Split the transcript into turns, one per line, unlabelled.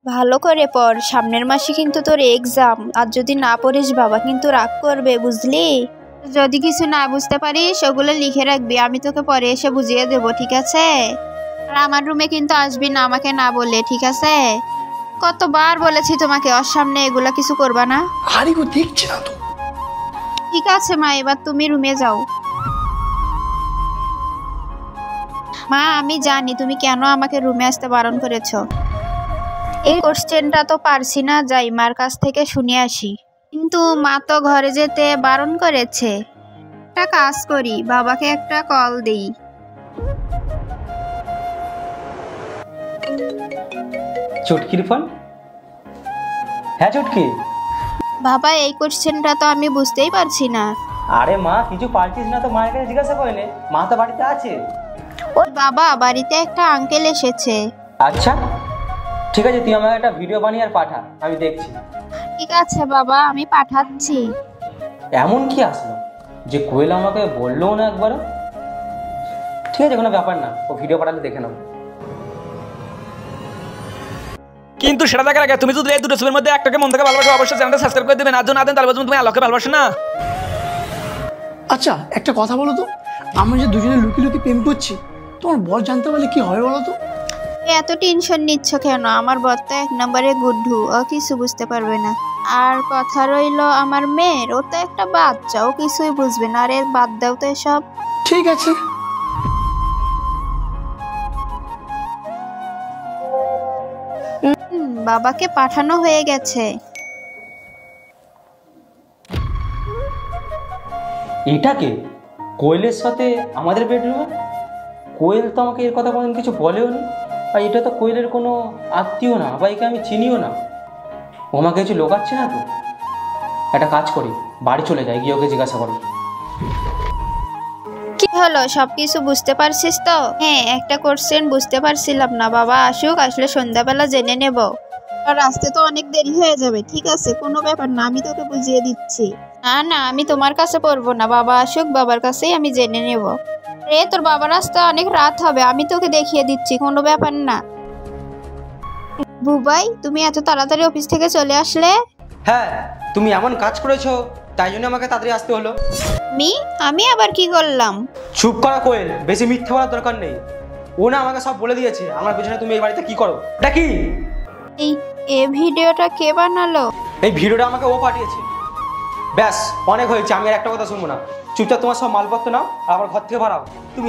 ভালো করে পড়, সামনের মাসে কিন্তু তোর এক্সাম। আর যদি না পড়িস বাবা কিন্তু রাগ করবে, বুঝলি? যদি কিছু না বুঝতে পারিস ওগুলো লিখে রাখবি, আমি তোকে পরে এসে বুঝিয়ে দেবো, ঠিক আছে? আর আমার রুমে কিন্তু আসবি না আমাকে না বলে, ঠিক আছে? কতবার বলেছি তোমাকে ওর সামনে এগুলা কিছু করবা না।
আরে ও দেখছে না তো।
ঠিক আছে মা, এবার তুমি রুমে যাও। মা, আমি জানি তুমি কেন আমাকে রুমে আসতে বারণ করেছো। এই কোশ্চেনটা তো পারছি না, যাই মার কাছ থেকে শুনে আসি। কিন্তু মা তো ঘরে যেতে বারণ করেছে। একটা কাজ করি, বাবাকে একটা কল দেই।
চুটকির ফোন। হ্যাঁ চুটকি।
বাবা, এই কোশ্চেনটা তো আমি বুঝতেই পারছি না।
আরে মা কিছু পারছিস না তো মায়ের কাছে জিজ্ঞাসা করে নে, মা তো বাড়িতে আছে।
ওর বাবা, বাড়িতে একটা আঙ্কেল এসেছে।
আচ্ছা ঠিক আছে, তুই আমাকে একটা ভিডিও বানিয়ে আর পাঠা, আমি দেখছি।
ঠিক আছে বাবা, আমি পাঠাচ্ছি।
এমন কি আসলো যে কোয়েল আমাকে বললো না একবারও? ঠিক আছে, কোনো ব্যাপার না, ও ভিডিও পাঠালে দেখে নেবো।
কিন্তু সেটা দেখার আগে তুমি যদি এই দুটো ছবির মধ্যে একটাকে মন থেকে ভালোবাসো অবশ্যই চ্যানেলটা সাবস্ক্রাইব করে দেবেন। আর যদি না দেন তাহলে বলবেন তুমি আলোকে ভালোবাসো না।
আচ্ছা একটা কথা বলো তো, আমরা যে দুজনে লুকিয়ে লুকিয়ে প্রেম করছি, তোমার বর জানতে পারলে কি হবে বলো তো?
এত টেনশন নিচ্ছ কেন? আমার বর তো 1 নম্বরে গুড্ডু, ও কিছু বুঝতে পারবে না। আর কথা রইলো আমার মেয়ের, ও তো একটা বাচ্চা, ও কিছুই বুঝবে না। আরে বাদ দাও তো এসব।
ঠিক আছে।
বাবাকে পাঠানো হয়ে গেছে।
এটাকে কোয়েলের সাথে আমাদের বেডরুমে? কোয়েল তো আমাকে এর কথা কোনোদিন কিছু বলেও নি। আর এটা তো কোয়েলের কোনো আত্মীয় না, বা একে আমি চিনিও না। ও আমাকে কিছু লোকাচ্ছে না তো? একটা কাজ করি, বাড়ি চলে যাই, গিয়ে ওকে জিজ্ঞাসা করি।
কি হলো, সবকিছু বুঝতে পারছিস তো? হ্যাঁ, একটা কোশ্চেন বুঝতে পারছিলাম না। বাবা আসুক, আসলে সন্ধ্যাবেলা জেনে নেব। আর আসতে তো অনেক দেরি হয়ে যাবে। ঠিক আছে, কোনো ব্যাপার না, আমি তোকে বুঝিয়ে দিচ্ছি। না না, আমি তোমার কাছে পড়বো না, বাবা আসুক, বাবার কাছেই আমি জেনে নেব। রে, তোর বাবার আসতে অনেক রাত হবে, আমি তোকে দেখিয়ে দিচ্ছি, কোনো ব্যাপার না। বুবাই, তুমি এত তাড়াতাড়ি অফিস থেকে চলে আসলে?
হ্যাঁ, তুমি এমন কাজ করেছো তাই জন্য আমাকে তাড়াতাড়ি আসতে হলো।
আমি আবার কি করলাম?
চুপ করা কোয়েল, বেশি মিথ্যে বলার দরকার নেই। ও না আমাকে সব বলে দিয়েছে আমার পেছনে তুমি এই বাড়িতে কি করো। এটা কি?
এই ভিডিওটা কে বানালো?
এই ভিডিওটা আমাকে ও পাঠিয়েছে। ব্যাস অনেক হয়েছে, আমি আর একটা কথা শুনবো না। চুপচাপ তোমার সব মালপত্র নাও আর আমার ঘর থেকে বাড়াও। তুমি